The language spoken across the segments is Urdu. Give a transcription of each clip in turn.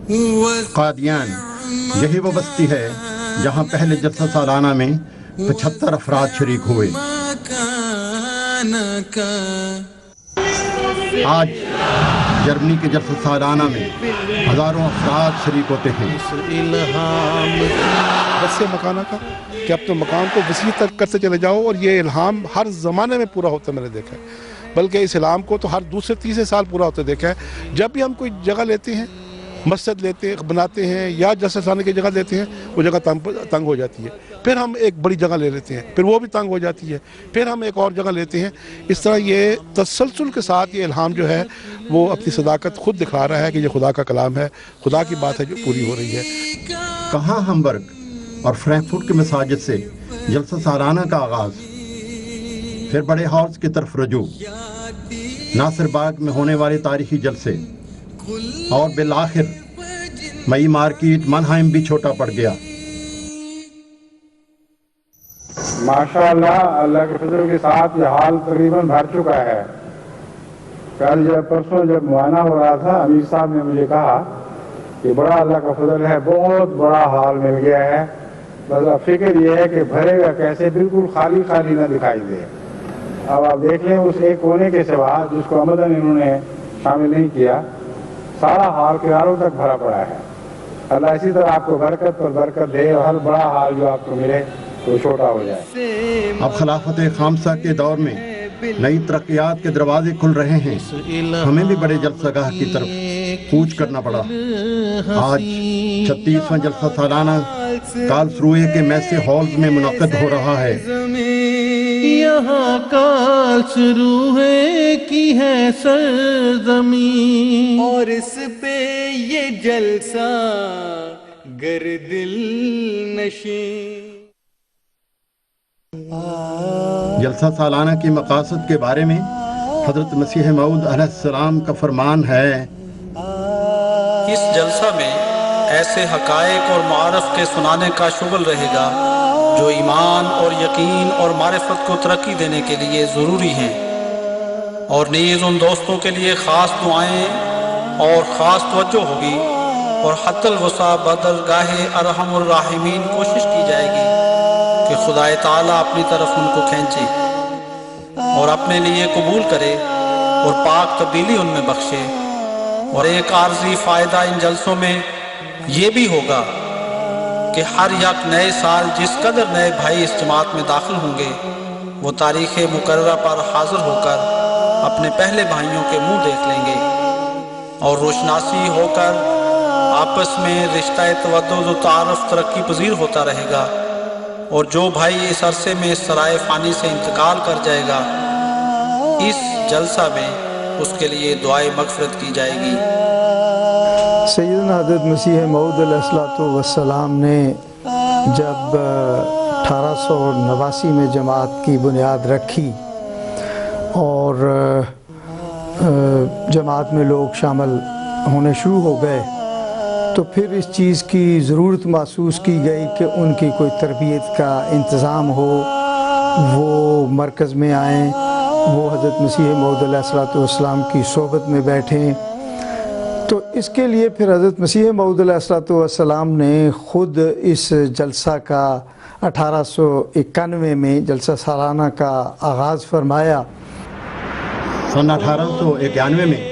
قادیان یہی وہ بستی ہے جہاں پہلے جلسہ سالانہ میں 75 افراد شریک ہوئے۔ آج جرمنی کے جلسہ سالانہ میں ہزاروں افراد شریک ہوتے ہیں۔ بس سے مکانہ کا کہ اپنے مکان کو وسیع تک کرتے چلے جاؤ، اور یہ الہام ہر زمانے میں پورا ہوتا میں نے دیکھا ہے، بلکہ اس الہام کو تو ہر دوسرے تیسرے سال پورا ہوتا دیکھا ہے۔ جب بھی ہم کوئی جگہ لیتے ہیں، مسجد بناتے ہیں یا جلسہ سالانہ کی جگہ لیتے ہیں، وہ جگہ تنگ ہو جاتی ہے، پھر ہم ایک بڑی جگہ لے لیتے ہیں، پھر وہ بھی تنگ ہو جاتی ہے، پھر ہم ایک اور جگہ لیتے ہیں۔ اس طرح یہ تسلسل کے ساتھ یہ الہام جو ہے وہ اپنی صداقت خود دکھا رہا ہے کہ یہ خدا کا کلام ہے، خدا کی بات ہے جو پوری ہو رہی ہے۔ کہاں ہمبرگ اور فرینکفرٹ کے مساجد سے جلسہ سالانہ کا آغاز، پھر بڑے ہالز کی طرف رجوع، ناصر باغ میں ہونے والے تاریخی جلسے، اور بالآخر مئی مارکیٹ منہائم بھی چھوٹا پڑ گیا۔ ماشاءاللہ اللہ کے فضل کے ساتھ یہ حال تقریباً بھر چکا ہے۔ کل پرسوں جب معائنہ ہو رہا تھا، امیر صاحب نے مجھے کہا کہ بڑا اللہ کا فضل ہے، بہت بڑا حال مل گیا ہے، بس اب فکر یہ ہے کہ بھرے گا کیسے، بالکل خالی خالی نہ دکھائی دے۔ اب آپ دیکھ لیں اس ایک کونے کے سوا جس کو عمدن انہوں نے شامل نہیں کیا، سارا حال کناروں تک بھرا پڑا ہے۔ اللہ اسی طرح آپ کو برکت پر برکت دے اور ہر بڑا حال جو آپ کو ملے تو چھوٹا ہو جائے۔ اب خلافت خامسہ کے دور میں نئی ترقیات کے دروازے کھل رہے ہیں، ہمیں بھی بڑے جلسہ گاہ کی طرف کوچ کرنا پڑا۔ آج 36واں جلسہ سالانہ کارلسروے کے میسے ہالز میں منعقد ہو رہا ہے۔ یہاں کارلسروے کی ہے سرزمین، اور اس پہ یہ جلسہ گر دل نشین۔ جلسہ سالانہ کی مقاصد کے بارے میں حضرت مسیح موعود علیہ السلام کا فرمان ہے، اس جلسہ میں ایسے حقائق اور معارف کے سنانے کا شغل رہے گا جو ایمان اور یقین اور معرفت کو ترقی دینے کے لیے ضروری ہیں، اور نیز ان دوستوں کے لیے خاص دعائیں اور خاص توجہ ہوگی، اور حتی الوسع بدرگاہ ارحم الراحمین کوشش کی جائے گی کہ خدا تعالیٰ اپنی طرف ان کو کھینچے اور اپنے لیے قبول کرے اور پاک تبدیلی ان میں بخشے۔ اور ایک عارضی فائدہ ان جلسوں میں یہ بھی ہوگا کہ ہر یک نئے سال جس قدر نئے بھائی اس جماعت میں داخل ہوں گے، وہ تاریخ مقررہ پر حاضر ہو کر اپنے پہلے بھائیوں کے منہ دیکھ لیں گے، اور روشناسی ہو کر آپس میں رشتہ تودد و تعارف ترقی پذیر ہوتا رہے گا، اور جو بھائی اس عرصے میں سرائے فانی سے انتقال کر جائے گا، اس جلسہ میں اس کے لیے دعائے مغفرت کی جائے گی۔ سیدنا حضرت مسیح موعود علیہ السلام نے جب 1889 میں جماعت کی بنیاد رکھی اور جماعت میں لوگ شامل ہونے شروع ہو گئے، تو پھر اس چیز کی ضرورت محسوس کی گئی کہ ان کی کوئی تربیت کا انتظام ہو، وہ مرکز میں آئیں، وہ حضرت مسیح موعود علیہ السلام کی صحبت میں بیٹھیں۔ تو اس کے لیے پھر حضرت مسیح موعود علیہ السلام نے خود اس جلسہ کا 1891 میں جلسہ سالانہ کا آغاز فرمایا۔ سن 1891 میں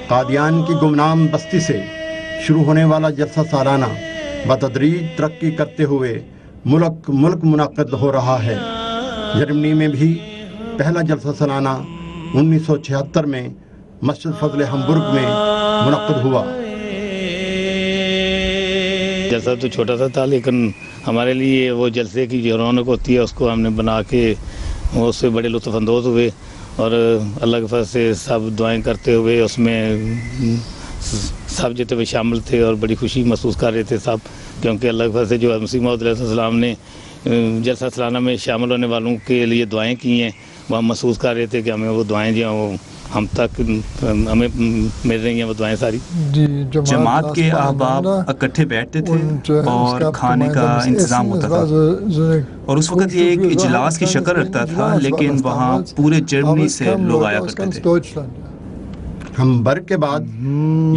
قادیان کی گمنام بستی سے شروع ہونے والا جلسہ سالانہ بتدریج ترقی کرتے ہوئے ملک منعقد ہو رہا ہے۔ جرمنی میں بھی پہلا جلسہ سالانہ 1976 میں مسجد فضل ہمبرگ میں منعقد ہوا۔ جلسہ تو چھوٹا سا تھا، لیکن ہمارے لیے وہ جلسے کی جو رونق ہوتی ہے اس کو ہم نے بنا کے اس سے بڑے لطف اندوز ہوئے، اور اللہ کے فضل سے سب دعائیں کرتے ہوئے اس میں سب جتنے بھی شامل تھے اور بڑی خوشی محسوس کر رہے تھے سب، کیونکہ اللہ کے فضل سے جو مسیح موعود علیہ السلام نے جلسہ سالانہ میں شامل ہونے والوں کے لیے دعائیں کی ہیں، وہ ہم محسوس کر رہے تھے کہ ہمیں وہ دعائیں جو ہیں وہ ہم تک ہمیں مل رہی ہیں وہ دعائیں ساری۔ جماعت کے احباب اکٹھے بیٹھتے تھے اور کھانے کا انتظام ہوتا تھا، اور اس وقت یہ ایک اجلاس کی شکل رکھتا تھا، لیکن وہاں پورے جرمنی سے لوگ آیا کرتے تھے۔ ہم برگ کے بعد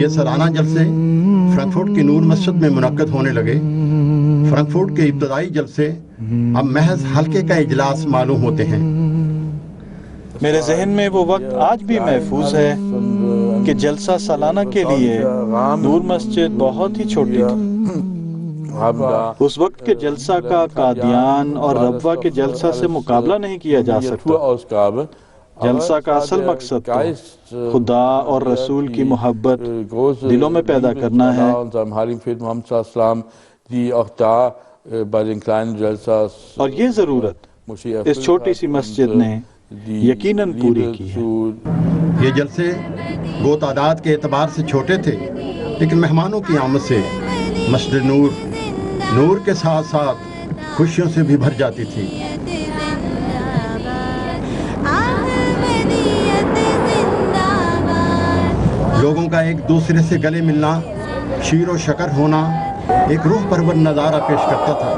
یہ سالانہ جلسے فرانکفرٹ کی نور مسجد میں منعقد ہونے لگے۔ فرانکفرٹ کے ابتدائی جلسے اب محض حلقے کا اجلاس معلوم ہوتے ہیں۔ میرے ذہن میں وہ وقت آج بھی محفوظ ہے کہ جلسہ سالانہ کے لیے نور مسجد بہت ہی چھوٹی تھی۔ اس وقت کے جلسہ کا قادیان اور ربوہ کے جلسہ سے مقابلہ نہیں کیا جا سکتا۔ جلسہ کا اصل مقصد تو خدا اور رسول کی محبت دلوں میں پیدا کرنا ہے۔ اور یہ ضرورت اس چھوٹی سی مسجد نے یقیناً پوری کی ہے۔ یہ جلسے گو تعداد کے اعتبار سے چھوٹے تھے، لیکن مہمانوں کی آمد سے مسجد نور کے ساتھ ساتھ خوشیوں سے بھی بھر جاتی تھی۔ لوگوں کا ایک دوسرے سے گلے ملنا، شیر و شکر ہونا ایک روح پرور نظارہ پیش کرتا تھا۔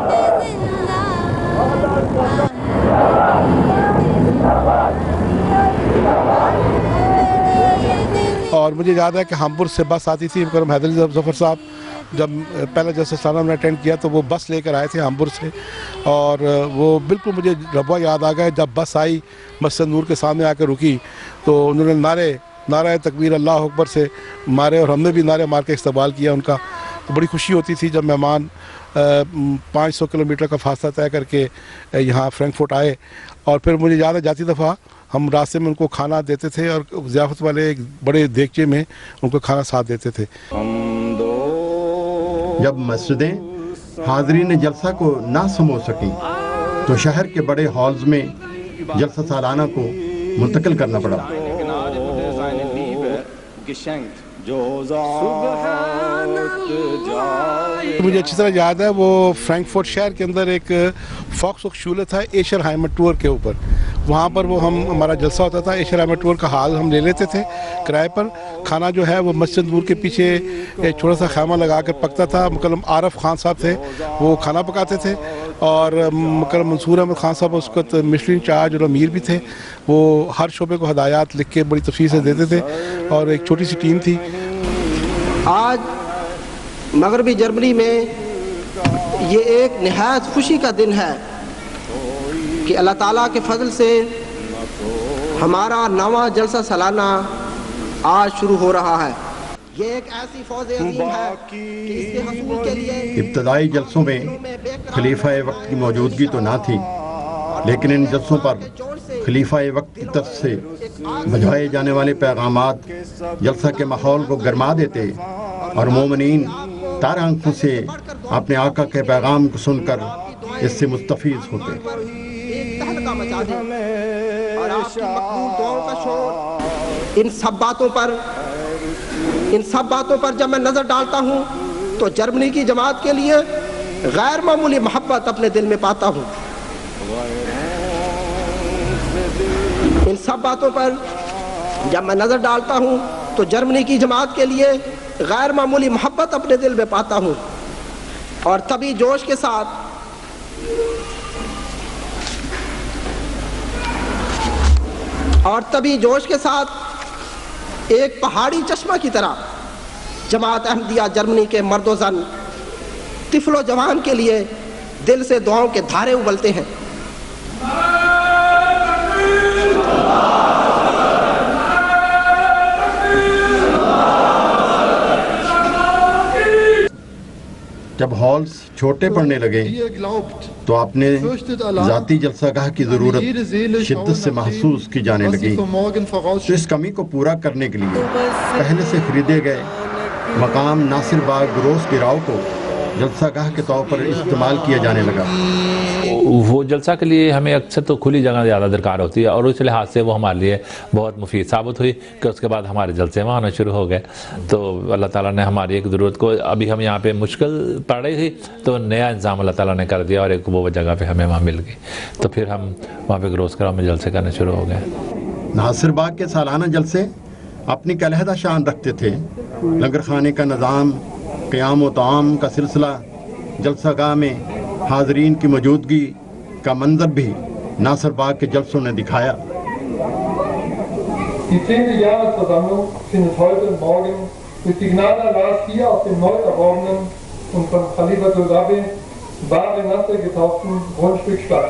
اور مجھے یاد ہے کہ ہامبورگ سے بس آتی تھی، مکرم حیدر علی ظفر صاحب جب پہلا جلسہ سالانہ میں اٹینڈ کیا تو وہ بس لے کر آئے تھے ہامبورگ سے، اور وہ بالکل مجھے ربوہ یاد آ گیا۔ جب بس آئی مسجد نور کے سامنے آ کر رکی تو انہوں نے نعرہ تکبیر اللہ اکبر سے مارے، اور ہم نے بھی نعرے مار کے استقبال کیا ان کا۔ تو بڑی خوشی ہوتی تھی جب مہمان 500 کلومیٹر کا فاصلہ طے کر کے یہاں فرینکفرٹ آئے۔ اور پھر مجھے یاد ہے جاتی دفعہ ہم راستے میں ان کو کھانا دیتے تھے، اور ضیافت والے ایک بڑے دیگچے میں ان کو کھانا ساتھ دیتے تھے۔ جب مسجدیں حاضرین جلسہ کو نہ سمو سکیں تو شہر کے بڑے ہالز میں جلسہ سالانہ کو منتقل کرنا پڑا۔ مجھے اچھی طرح یاد ہے وہ فرینکفرٹ شہر کے اندر ایک فاکس شولے تھا ایشر ہائمر ٹور کے اوپر، وہاں پر وہ ہمارا جلسہ ہوتا تھا۔ ایشر ہائمر ٹور کا ہال ہم لے لیتے تھے کرائے پر۔ کھانا جو ہے وہ مسجد نور کے پیچھے ایک چھوٹا سا خیمہ لگا کر پکتا تھا۔ مکرم عارف خان صاحب تھے، وہ کھانا پکاتے تھے، اور مکرم منصور احمد خان صاحب اس وقت مشن انچارج اور امیر بھی تھے۔ وہ ہر شعبے کو ہدایات لکھ کے بڑی تفصیل سے دیتے تھے، اور ایک چھوٹی سی ٹیم تھی۔ آج مغربی جرمنی میں یہ ایک نہایت خوشی کا دن ہے کہ اللہ تعالیٰ کے فضل سے ہمارا 9واں جلسہ سالانہ آج شروع ہو رہا ہے۔ یہ ایک ایسی فوج عظیم ہے کہ اس کے حصول کے لیے ابتدائی جلسوں میں خلیفہ وقت کی موجودگی تو نہ تھی، لیکن ان جلسوں پر خلیفہ وقت کی طرف سے بھجوائے جانے والے پیغامات جلسہ کے ماحول کو گرما دیتے، اور مومنین تار آنکھوں سے اپنے آقا کے پیغام کو سن کر اس سے مستفیض ہوتے۔ اور آپ کی مقبول دعاؤں کا شور، ان سب باتوں پر جب میں نظر ڈالتا ہوں تو جرمنی کی جماعت کے لیے غیر معمولی محبت اپنے دل میں پاتا ہوں۔ ان سب باتوں پر جب میں نظر ڈالتا ہوں تو جرمنی کی جماعت کے لیے غیر معمولی محبت اپنے دل میں پاتا ہوں، اور تبھی جوش کے ساتھ ایک پہاڑی چشمہ کی طرح جماعت احمدیہ جرمنی کے مرد و زن، طفل و جوان کے لیے دل سے دعاؤں کے دھارے ابلتے ہیں۔ جب ہالز چھوٹے پڑنے لگے تو اپنے ذاتی جلسہ گاہ کی ضرورت شدت سے محسوس کی جانے لگی، تو اس کمی کو پورا کرنے کے لیے پہلے سے خریدے گئے مقام ناصر باغ گروس گراؤ کو جلسہ گاہ کے طور پر استعمال کیا جانے لگا۔ وہ جلسہ کے لیے ہمیں اکثر تو کھلی جگہ زیادہ درکار ہوتی ہے، اور اس لحاظ سے وہ ہمارے لیے بہت مفید ثابت ہوئی کہ اس کے بعد ہمارے جلسے وہاں ہونا شروع ہو گئے۔ تو اللہ تعالیٰ نے ہماری ایک ضرورت کو، ابھی ہم یہاں پہ مشکل پڑ رہی تھی تو نیا انتظام اللہ تعالیٰ نے کر دیا، اور ایک وہ جگہ پہ ہمیں وہاں مل گئی، تو پھر ہم وہاں پہ گروس گراؤں میں جلسے کرنے شروع ہو گئے۔ ناصر باغ کے سالانہ جلسے اپنی ایک علیحدہ شان رکھتے تھے۔ لنگر خانے کا نظام، قیام و طعام کا سلسلہ، جلسہ گاہ میں حاضرین کی موجودگی کا منظر بھی ناصر باغ کے جلسوں نے دکھایا۔ Die 10. Jahresversammlung findet heute und morgen durch die Gnade Allahs hier auf dem neu erworbenen und von Khalifatul Rabi Bahr Nasser getauften Grundstück statt.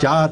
4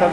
7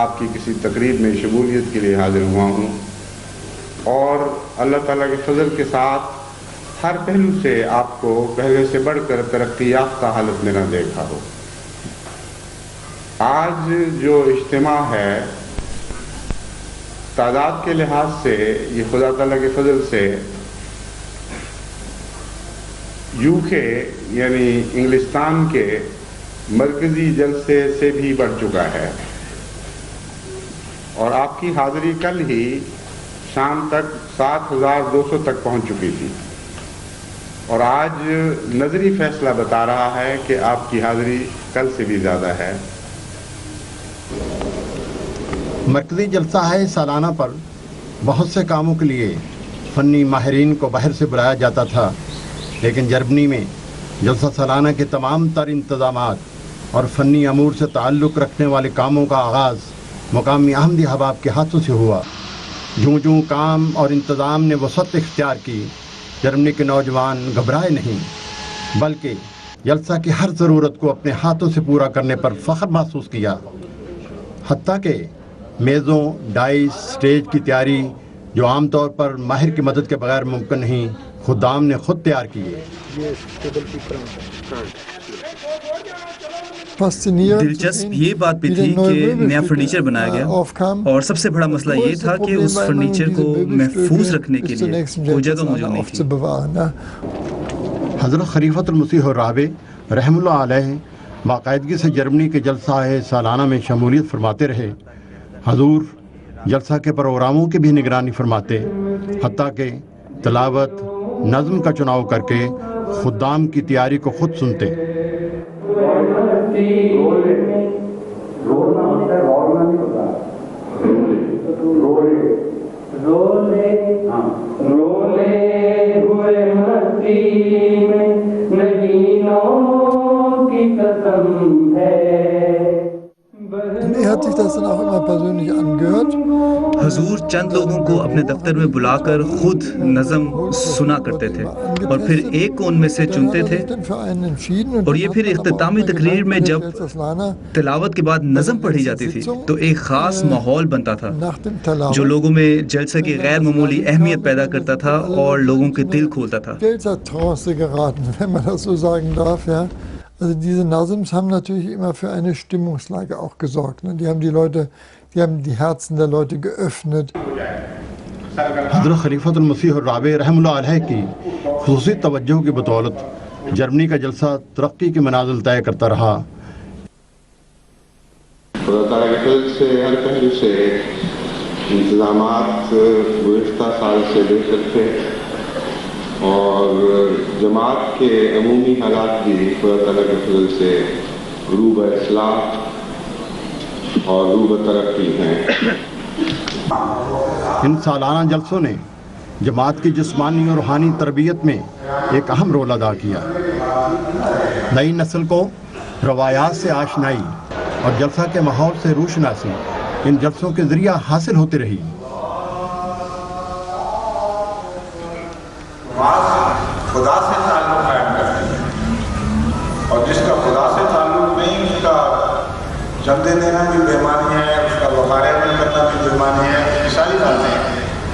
آپ کی کسی تقریب میں شمولیت کے لیے حاضر ہوا ہوں اور اللہ تعالیٰ کے فضل کے ساتھ ہر پہلو سے آپ کو پہلے سے بڑھ کر ترقی یافتہ حالت میں نہ دیکھا ہو۔ آج جو اجتماع ہے تعداد کے لحاظ سے یہ خدا تعالیٰ کے فضل سے UK یعنی انگلستان کے مرکزی جلسے سے بھی بڑھ چکا ہے، اور آپ کی حاضری کل ہی شام تک 7200 تک پہنچ چکی تھی، اور آج نظری فیصلہ بتا رہا ہے کہ آپ کی حاضری کل سے بھی زیادہ ہے۔ مرکزی جلسہ ہے سالانہ پر بہت سے کاموں کے لیے فنی ماہرین کو باہر سے بلایا جاتا تھا، لیکن جرمنی میں جلسہ سالانہ کے تمام تر انتظامات اور فنی امور سے تعلق رکھنے والے کاموں کا آغاز مقامی احمدی احباب کے ہاتھوں سے ہوا۔ جوں جوں کام اور انتظام نے وسعت اختیار کی، جرمنی کے نوجوان گھبرائے نہیں، بلکہ جلسہ کی ہر ضرورت کو اپنے ہاتھوں سے پورا کرنے پر فخر محسوس کیا، حتیٰ کہ میزوں، ڈائس، سٹیج کی تیاری جو عام طور پر ماہر کی مدد کے بغیر ممکن نہیں، خدام نے خود تیار کیے۔ دلچسپ یہ بات بھی تھی کہ نیا فرنیچر بنایا گیا، اور سب سے بڑا مسئلہ یہ تھا کہ اس فرنیچر کو محفوظ رکھنے کے لیے کوئی جگہ موجود نہیں تھی۔ حضرت خلیفۃ المسیح الرابع رحم اللہ علیہ باقاعدگی سے جرمنی کے جلسہ سالانہ میں شمولیت فرماتے رہے۔ حضور جلسہ کے پروگراموں کی بھی نگرانی فرماتے، حتیٰ کہ تلاوت، نظم کا چناؤ کر کے خدام کی تیاری کو خود سنتے۔ Er hat sich das dann auch immer persönlich angehört. حضور چند لوگوں کو اپنے دفتر میں بلا کر خود نظم سنا کرتے تھے، اور پھر ایک کو ان میں سے چنتے تھے، اور یہ پھر اختتامی تقریر میں جب تلاوت کے بعد نظم پڑھی جاتی تھی تو ایک خاص ماحول بنتا تھا جو لوگوں میں جلسے کی غیر معمولی اہمیت پیدا کرتا تھا اور لوگوں کے دل کھولتا تھا۔ Also diese Nazms haben natürlich immer für eine Stimmungslage auch gesorgt. Die haben die Herzen der Leute geöffnet. حضرت خلیفۃ المسیح الرابع رحم اللہ علیہ کی خصوصی توجہ کی بدولت جرمنی کا جلسہ ترقی کے منازل طے کرتا رہا۔ خدا تعالیٰ کے فضل سے ہر پہلو سے انتظامات گزشتہ سال سے بہتر تھے، اور جماعت کے عمومی حالات بھی خدا تعالیٰ کے فضل سے غروب اصلاح اور غروب ترقی ہیں۔ ان سالانہ جلسوں نے جماعت کی جسمانی اور روحانی تربیت میں ایک اہم رول ادا کیا۔ نئی نسل کو روایات سے آشنائی اور جلسہ کے ماحول سے روشناسی ان جلسوں کے ذریعہ حاصل ہوتی رہی۔ خدا سے تعلق قائم کرتی ہے، اور جس کا خدا سے تعلق نہیں اس کا چندے دینا بھی بےمانی ہے، اس کا وقار عمل کرنا بھی بےمانی ہے۔ ساری باتیں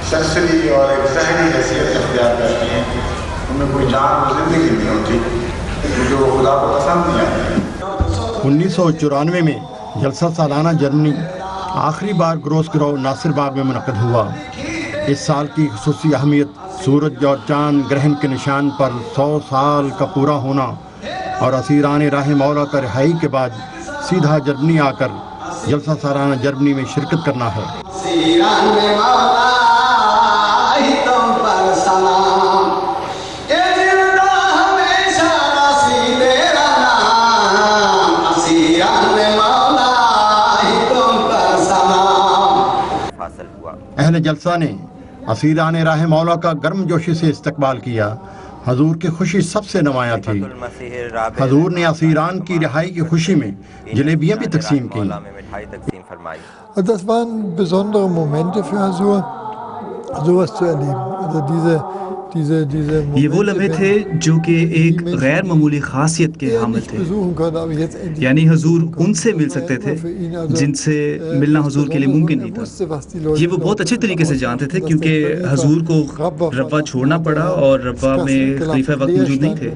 سرسری اور ایک ذہنی حیثیت اختیار کرتی ہیں، ان میں کوئی جان و زندگی نہیں ہوتی جو خدا کو پسند نہیں آتی۔ 1994 میں جلسہ سالانہ جرمنی آخری بار گروس گرو ناصر باغ میں منعقد ہوا۔ اس سال کی خصوصی اہمیت سورج اور چاند گرہن کے نشان پر 100 سال کا پورا ہونا اور اسیران راہ مولا کا رہائی کے بعد سیدھا جرمنی آ کر جلسہ سالانہ جرمنی میں شرکت کرنا ہے۔ اہل جلسہ نے اسیران راہ مولا کا گرم جوشی سے استقبال کیا۔ حضور کی خوشی سب سے نمایاں تھی۔ حضور نے اسیران کی رہائی کی خوشی میں جلیبیاں بھی تقسیم کی۔ Das waren besondere Momente für Hazur, sowas zu erleben. Also یہ وہ لمحے تھے جو کہ ایک غیر معمولی خاصیت کے حامل تھے، یعنی حضور ان سے مل سکتے تھے جن سے ملنا حضور کے لیے ممکن نہیں تھا۔ یہ وہ بہت اچھے طریقے سے جانتے تھے کیونکہ حضور کو ربوہ چھوڑنا پڑا اور ربوہ میں خلیفہ وقت موجود نہیں تھے۔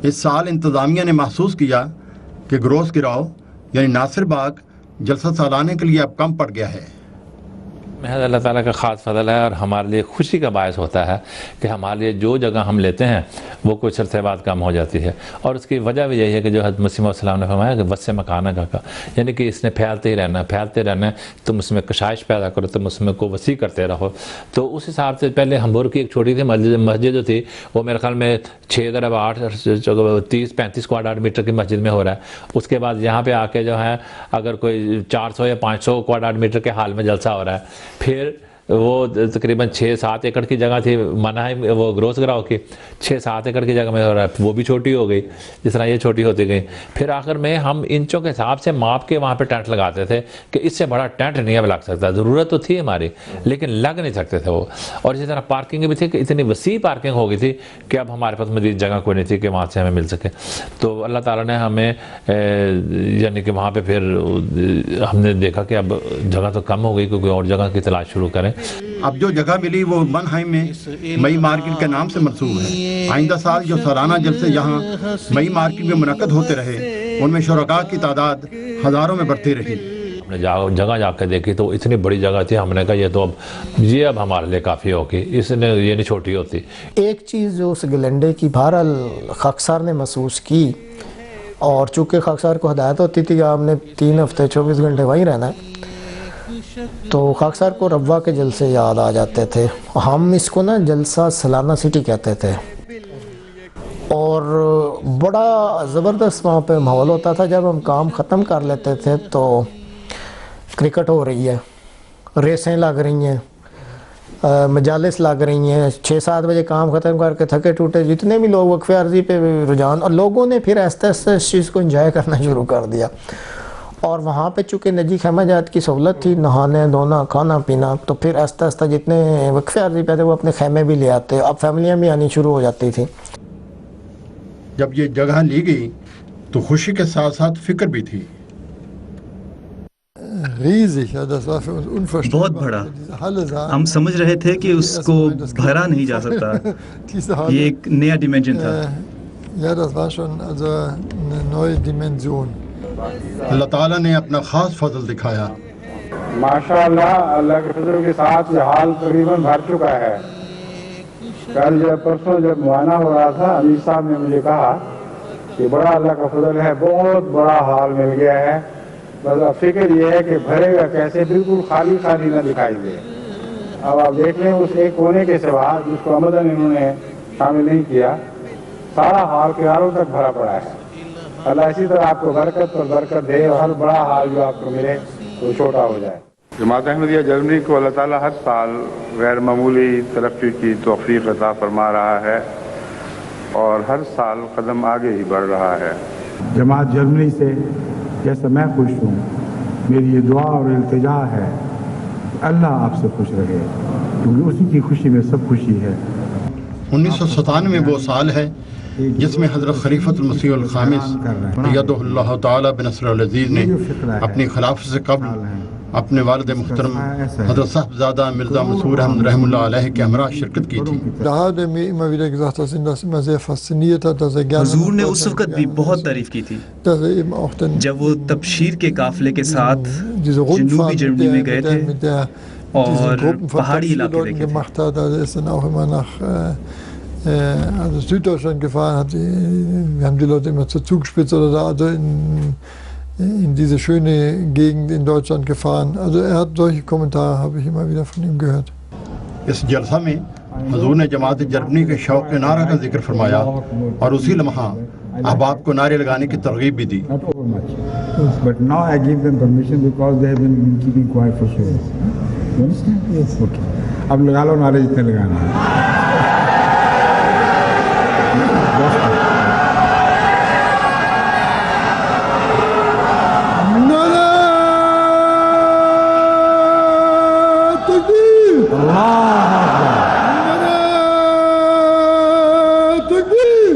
اس سال انتظامیہ نے محسوس کیا کہ گروس گراؤ یعنی ناصر باغ جلسہ سالانہ کے لیے اب کم پڑ گیا ہے۔ محض اللہ تعالیٰ کا خاص فضل ہے اور ہمارے لیے خوشی کا باعث ہوتا ہے کہ ہمارے لیے جو جگہ ہم لیتے ہیں وہ کچھ عرصے بعد کم ہو جاتی ہے، اور اس کی وجہ بھی یہی ہے کہ جو حضرت مسیح علیہ السلام نے فرمایا کہ وسع مکانہ کا، یعنی کہ اس نے پھیلتے ہی رہنا ہے، تم اس میں کشائش پیدا کرو، تم اس میں کو وسیع کرتے رہو۔ تو اس حساب سے پہلے ہمبور کی ایک چھوٹی سی مسجد جو تھی وہ میرے خیال میں 6x8 30-35 کوارٹر میٹر کی مسجد میں ہو رہا ہے، اس کے بعد یہاں پہ آ کے جو ہے اگر کوئی 400 یا 500 کوارٹر میٹر کے حال میں جلسہ ہو رہا ہے۔ پھر وہ تقریباً 6-7 ایکڑ کی جگہ تھی مناہی وہ گروس گراؤ کی، 6-7 ایکڑ کی جگہ میں ہو رہا ہے، وہ بھی چھوٹی ہو گئی جس طرح یہ چھوٹی ہوتی گئی۔ پھر آخر میں ہم انچوں کے حساب سے ماپ کے وہاں پہ ٹینٹ لگاتے تھے کہ اس سے بڑا ٹینٹ نہیں اب لگ سکتا، ضرورت تو تھی ہماری لیکن لگ نہیں سکتے تھے وہ۔ اور اسی طرح پارکنگ بھی تھی کہ اتنی وسیع پارکنگ ہو گئی تھی کہ اب ہمارے پاس مزید جگہ کوئی نہیں تھی کہ وہاں سے ہمیں مل سکے۔ تو اللہ تعالیٰ نے ہمیں یعنی کہ وہاں پہ پھر ہم نے دیکھا کہ اب جگہ تو کم ہو گئی، کیونکہ اور جگہ کی تلاش شروع کریں۔ اب جو جگہ ملی وہ منہائم میں مئی مارکیٹ کے نام سے منسوب ہے۔ آئندہ سال جو سالانہ جلسے یہاں مئی مارکیٹ میں منعقد ہوتے رہے ان میں شرکاء کی تعداد ہزاروں میں بڑھتی رہی۔ ہم نے جگہ جا کے دیکھی تو اتنی بڑی جگہ تھی، ہم نے کہا یہ اب ہمارے لیے کافی ہوگی، اس نے یہ نہیں چھوٹی ہوتی۔ ایک چیز جو اس گلنڈے کی بہرحال خاکسار نے محسوس کی، اور چونکہ خاکسار کو ہدایت ہوتی تھی کہ آپ نے 3 ہفتے 24 گھنٹے وہیں رہنا ہے، تو خاکسار کو ربوہ کے جلسے یاد آ جاتے تھے۔ ہم اس کو نا جلسہ سالانہ سٹی کہتے تھے، اور بڑا زبردست وہاں پہ ماحول ہوتا تھا۔ جب ہم کام ختم کر لیتے تھے تو کرکٹ ہو رہی ہے، ریسیں لگ رہی ہیں، مجالس لگ رہی ہیں، 6-7 بجے کام ختم کر کے تھکے ٹوٹے جتنے بھی لوگ وقفے عرضی پہ رجحان، اور لوگوں نے پھر آہستہ آہستہ اس چیز کو انجوائے کرنا شروع کر دیا۔ اور وہاں پہ چونکہ نجی خیمہ جات کی سہولت تھی، نہانے دھونا کھانا پینا، تو پھر آہستہ آہستہ جتنے وقفے عرضی پہ تھے وہ اپنے خیمے بھی لے آتے، اب فیملیاں بھی آنی شروع ہو جاتی تھی۔ جب یہ جگہ لی گئی تو خوشی کے ساتھ ساتھ فکر بھی تھی۔ بہت بڑا، ہم سمجھ رہے تھے کہ اس کو بھرا نہیں جا سکتا، یہ ایک نیا ڈیمینشن تھا۔ اللہ تعالیٰ نے اپنا خاص فضل دکھایا۔ ماشاءاللہ اللہ کے فضل کے ساتھ یہ حال تقریباً بھر چکا ہے۔ کل پرسوں جب معائنہ ہو رہا تھا امیر صاحب نے مجھے کہا کہ بڑا اللہ کا فضل ہے، بہت بڑا حال مل گیا ہے، بس اب فکر یہ ہے کہ بھرے گا کیسے، بالکل خالی خالی نہ دکھائی دے۔ اب آپ دیکھ لیں اس ایک کونے کے سوا جس کو آمدن انہوں نے شامل نہیں کیا، سارا حال کناروں تک بھرا پڑا ہے۔ اللہ اسی طرح آپ کو برکت پر برکت دے اور ہر بڑا حال جو آپ کو ملے وہ چھوٹا ہو جائے۔ جماعت احمدیہ جرمنی کو اللہ تعالیٰ ہر سال غیر معمولی ترقی کی توفیق عطا فرما رہا ہے اور ہر سال قدم آگے ہی بڑھ رہا ہے۔ جماعت جرمنی سے جیسا میں خوش ہوں، میری یہ دعا اور التجا ہے کہ اللہ آپ سے خوش رہے، کیونکہ اسی کی خوشی میں سب خوشی ہے۔ 1997 وہ سال ہے جس میں حضرت خلیفۃ المسیح الخامس ایدہ اللہ تعالیٰ بنصر العزیز نے اپنی خلافت سے قبل اپنے والد محترم حضرت صاحبزادہ مرزا منصور احمد رحم اللہ علیہ کے ہمراہ شرکت کی تھی۔ حضور نے اس وقت بھی بہت تعریف کی تھی جب وہ تبشیر کے قافلے کے ساتھ جنوبی جرمنی میں گئے تھے اور پہاڑی علاقے دیکھے تھے۔ Also Süddeutschland gefahren, wir haben die Leute immer zur Zugspitze oder da also in diese schöne Gegend in Deutschland gefahren. Also er hat solche Kommentare, habe ich immer wieder von ihm gehört. اس جلسہ میں حضور نے جماعت جرمنی کے شوق نعرہ کا ذکر فرمایا اور اسی لمحہ احباب کو نعرے لگانے کی ترغیب بھی دی۔ But now I give them permission because they have been keeping quiet for so long. You understand? Yes. Okay. اب لگا لو نعرے جتنے لگانا ہے۔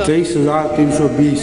23,320,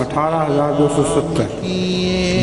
18,270,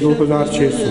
2,600,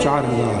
4,000,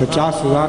50,000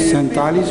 47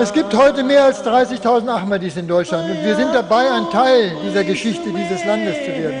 Es gibt heute mehr als 30.000 Ahmadis in Deutschland und wir sind dabei, ein Teil dieser Geschichte dieses Landes zu werden.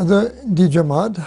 also die Jamaat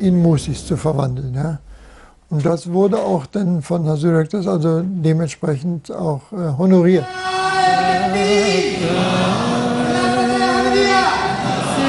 in Musis zu verwandeln, ja. Und das wurde auch dann von Hazur Akhtas also dementsprechend auch honoriert.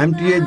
MTA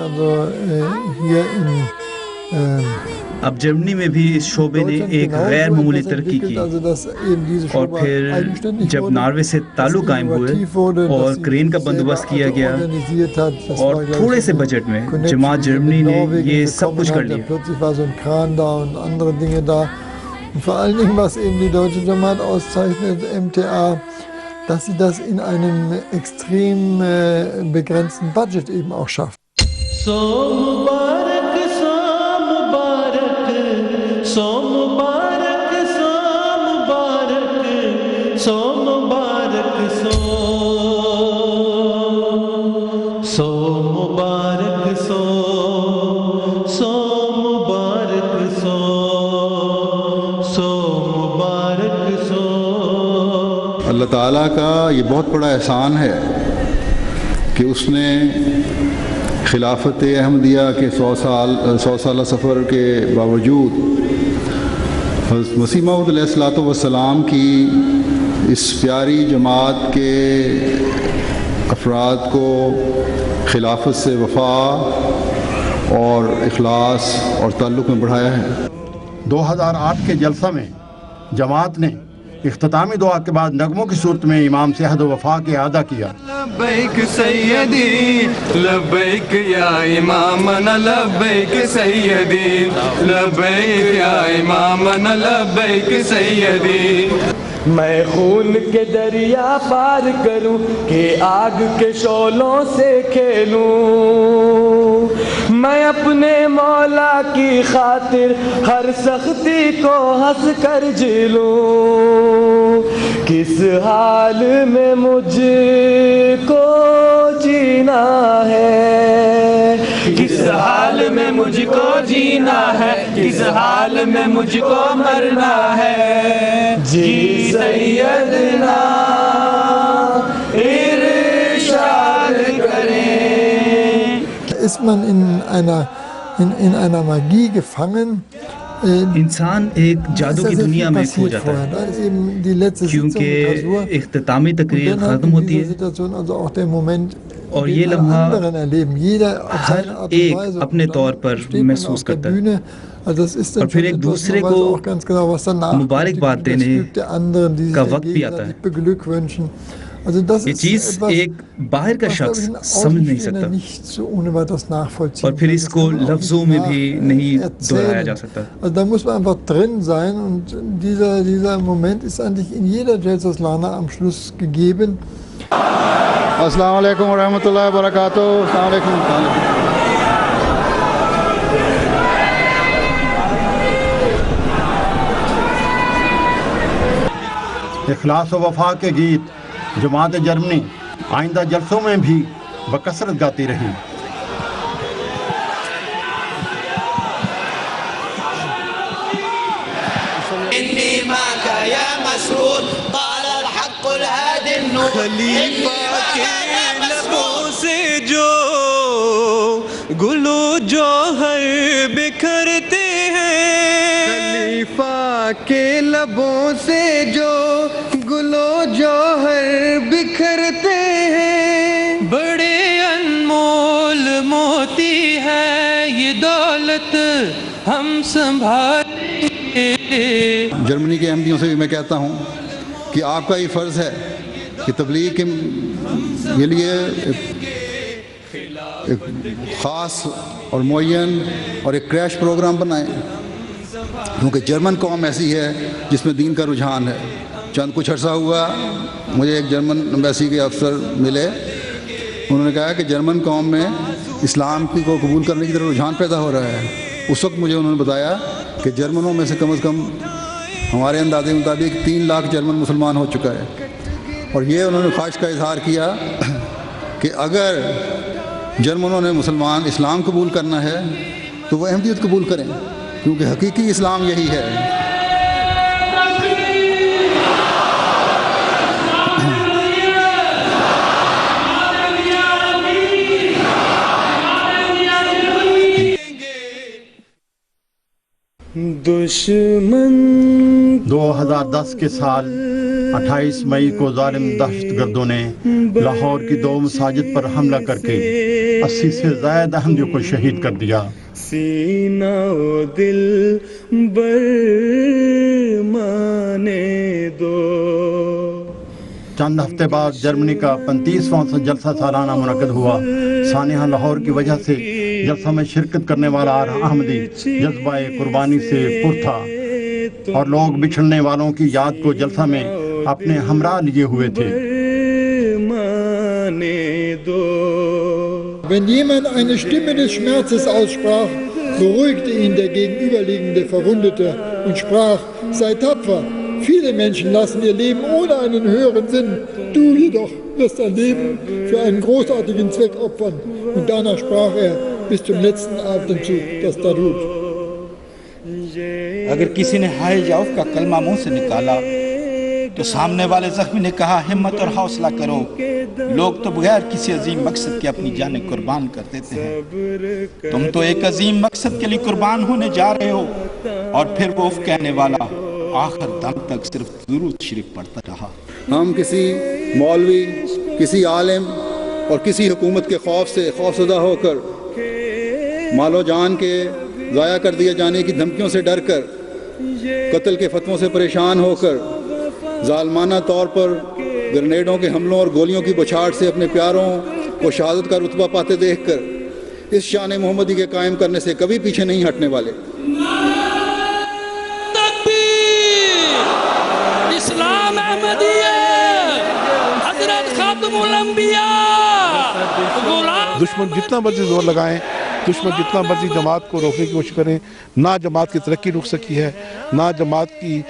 Also hier in اب جرمنی میں بھی اس شعبے نے ایک غیر معمولی ترقی کی اور پھر جب ناروے سے تعلق قائم ہوئے اور کرین کا بندوبست کیا گیا اور تھوڑے سے بجٹ میں جماعت جرمنی نے یہ سب کچھ کر لیا. Und vor allen Dingen, was eben die Deutsche Jamaat auszeichnet, MTA, dass sie das in einem extrem begrenzten Budget eben auch schafft. So Mubarak, so Mubarak, so Mubarak, so Mubarak, so Mubarak, so Mubarak, so Mubarak, so Mubarak, so. اللہ تعالیٰ کا یہ بہت بڑا احسان ہے کہ اس نے خلافت احمدیہ کے 100 سالہ سفر کے باوجود حضرت مسیح موعود علیہ الصلوۃ والسلام کی اس پیاری جماعت کے افراد کو خلافت سے وفا اور اخلاص اور تعلق میں بڑھایا ہے. 2008 کے جلسہ میں جماعت نے اختتامی دعا کے بعد نغموں کی صورت میں امام سے عہد و وفا کے اعادہ کیا. لبیک سیدی لبیک یا امامنا لبیک سیدی لبیک یا امامنا لبیک سیدی. میں خون کے دریا پار کروں کہ آگ کے شعلوں سے کھیلوں. میں اپنے مولا کی خاطر ہر سختی کو ہنس کر جھیلوں. کس حال میں مجھ کو جینا ہے کس حال میں مجھ کو جینا ہے کس حال میں مجھ کو مرنا ہے. جی سیدنا ارشاد کریں. Ist man in einer Magie gefangen? انسان ایک جادو کی دنیا میں کھو جاتا ہے کیونکہ اختتامی تقریر ختم ہوتی ہے اور یہ لمحہ ہر ایک اپنے طور پر محسوس کرتا ہے اور پھر ایک دوسرے کو مبارکباد دینے کا وقت بھی آتا ہے. یہ چیز ایک باہر کا شخص سمجھ نہیں سکتا اور پھر اس کو لفظوں میں بھی نہیں دہرایا جا سکتا. Da muss man einfach drin sein und dieser Moment ist eigentlich in jeder Jalsa Salana am Schluss gegeben. السلام علیکم ورحمۃ اللہ وبرکاتہ. السلام علیکم. اخلاص و وفا کے گیت جماعت جرمنی آئندہ جلسوں میں بھی بکثرت گاتی رہی. خلیفہ کے لبوں سے جو گلو جوہر بکھرتے ہیں خلیفہ کے لبوں سے جو گلو جوہر بکھرتے ہیں. بڑے انمول موتی ہے یہ دولت ہم سنبھالیں گے. جرمنی کے احمدیوں سے بھی میں کہتا ہوں کہ آپ کا یہ فرض ہے کہ تبلیغ کے لیے ایک خاص اور معین اور ایک کریش پروگرام بنائیں کیونکہ جرمن قوم ایسی ہے جس میں دین کا رجحان ہے. چند کچھ عرصہ ہوا مجھے ایک جرمن ایمبیسی کے افسر ملے. انہوں نے کہا کہ جرمن قوم میں اسلام کو قبول کرنے کی طرف رجحان پیدا ہو رہا ہے. اس وقت مجھے انہوں نے بتایا کہ جرمنوں میں سے کم از کم ہمارے اندازے مطابق 3 لاکھ جرمن مسلمان ہو چکا ہے. اور یہ انہوں نے خواہش کا اظہار کیا کہ اگر جرمنوں نے مسلمان اسلام قبول کرنا ہے تو وہ احمدیت قبول کریں کیونکہ حقیقی اسلام یہی ہے. دشمن 2010 کے سال 28 مئی کو ظالم دہشت گردوں نے لاہور کی 2 مساجد پر حملہ کر کے 80 سے زائد احمدیوں کو شہید کر دیا. سینہ و دل بر مانے دو. چند ہفتے بعد جرمنی کا 35واں جلسہ سالانہ منعقد ہوا. سانحہ لاہور کی وجہ سے جلسہ میں شرکت کرنے والا ہر احمدی جذبہ قربانی سے پر تھا اور لوگ بچھڑنے والوں کی یاد کو جلسہ میں اپنے ہمراہ لیے ہوئے تھے. Wenn jemand eine Stimme des Schmerzes aussprach, beruhigte ihn der gegenüberliegende Verwundete und sprach: Sei tapfer. Viele Menschen lassen ihr Leben ohne einen höheren Sinn. Du jedoch wirst dein Leben für einen großartigen Zweck opfern. Und danach sprach er bis zum letzten Atemzug das Darut. اگر کسی نے ہائے جاؤ کا کلمہ منہ سے نکالا تو سامنے والے زخمی نے کہا ہمت اور حوصلہ کرو. لوگ تو بغیر کسی عظیم مقصد کے اپنی جانیں قربان کر دیتے ہیں. تم تو ایک عظیم مقصد کے لیے قربان ہونے جا رہے ہو. اور پھر وہ کہنے والا آخر دم تک صرف درود شریف پڑھتا رہا. ہم کسی مولوی، کسی عالم اور کسی حکومت کے خوف سے خوفزدہ ہو کر، مال و جان کے ضائع کر دیے جانے کی دھمکیوں سے ڈر کر، قتل کے فتووں سے پریشان ہو کر، ظالمانہ طور پر گرنیڈوں کے حملوں اور گولیوں کی بچھاڑ سے اپنے پیاروں کو شہادت کا رتبہ پاتے دیکھ کر اس شان محمدی کے قائم کرنے سے کبھی پیچھے نہیں ہٹنے والے. اسلام احمدیہ، حضرت خاتم الانبیاء. دشمن جتنا مرضی زور لگائیں، دشمن جتنا مرضی جماعت کو روکنے کی کوشش کریں، نہ جماعت کی ترقی رک سکی ہے، نہ جماعت کی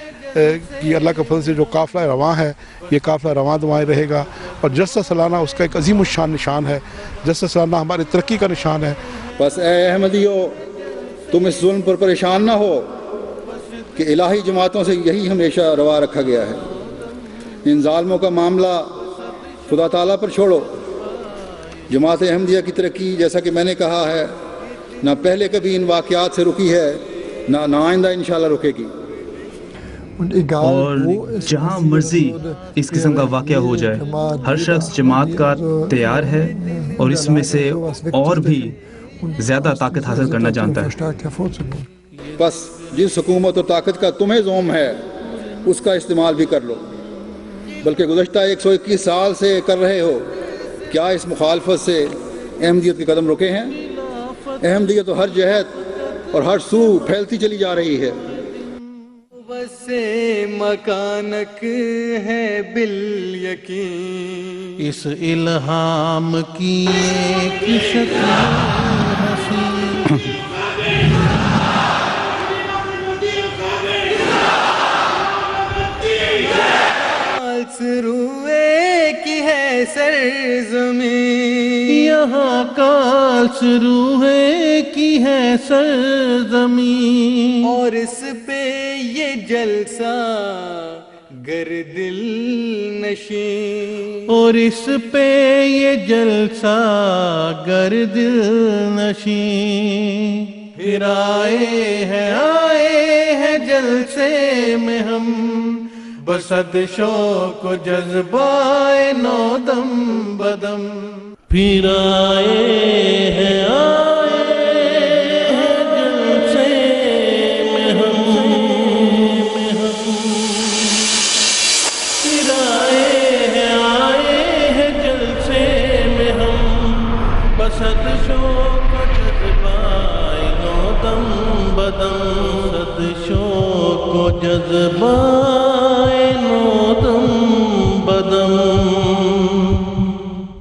اللہ کے فضل سے جو قافلہ رواں ہے یہ قافلہ رواں دعائیں رہے گا. اور جلسہ سالانہ اس کا ایک عظیم الشان نشان ہے. جلسہ سالانہ ہماری ترقی کا نشان ہے. بس اے احمدیو، تم اس ظلم پر پریشان نہ ہو کہ الہی جماعتوں سے یہی ہمیشہ روا رکھا گیا ہے. ان ظالموں کا معاملہ خدا تعالیٰ پر چھوڑو. جماعت احمدیہ کی ترقی جیسا کہ میں نے کہا ہے نہ پہلے کبھی ان واقعات سے رکی ہے، نہ آئندہ انشاءاللہ رکے گی. اور جہاں مرضی اس قسم کا واقعہ ہو جائے، ہر شخص جماعت کا تیار ہے اور اس میں سے اور بھی زیادہ طاقت حاصل کرنا جانتا ہے. بس جس حکومت اور طاقت کا تمہیں زوم ہے اس کا استعمال بھی کر لو. بلکہ گزشتہ 121 سال سے کر رہے ہو. کیا اس مخالفت سے احمدیت کے قدم رکے ہیں؟ احمدیت تو ہر جہت اور ہر سو پھیلتی چلی جا رہی ہے. سے مکانک ہے بالیقین. اس الہام کی ایک شکل حسین. روئے کی ہے سرزمین. یہاں کالس روئے کی ہے سرزمین. اور اس پہ یہ جلسہ گر دل نشین. اور اس پہ یہ جلسہ گر دل نشین. پھر آئے ہیں جلسے میں ہم بسد شوق و جذبائے نو دم بدم. پھر آئے ہیں جلسے میں ہم. پھر آئے ہیں جلسے میں ہم بسد شوق و جذبائے نو دم بدم. بسد شوق و جذبائے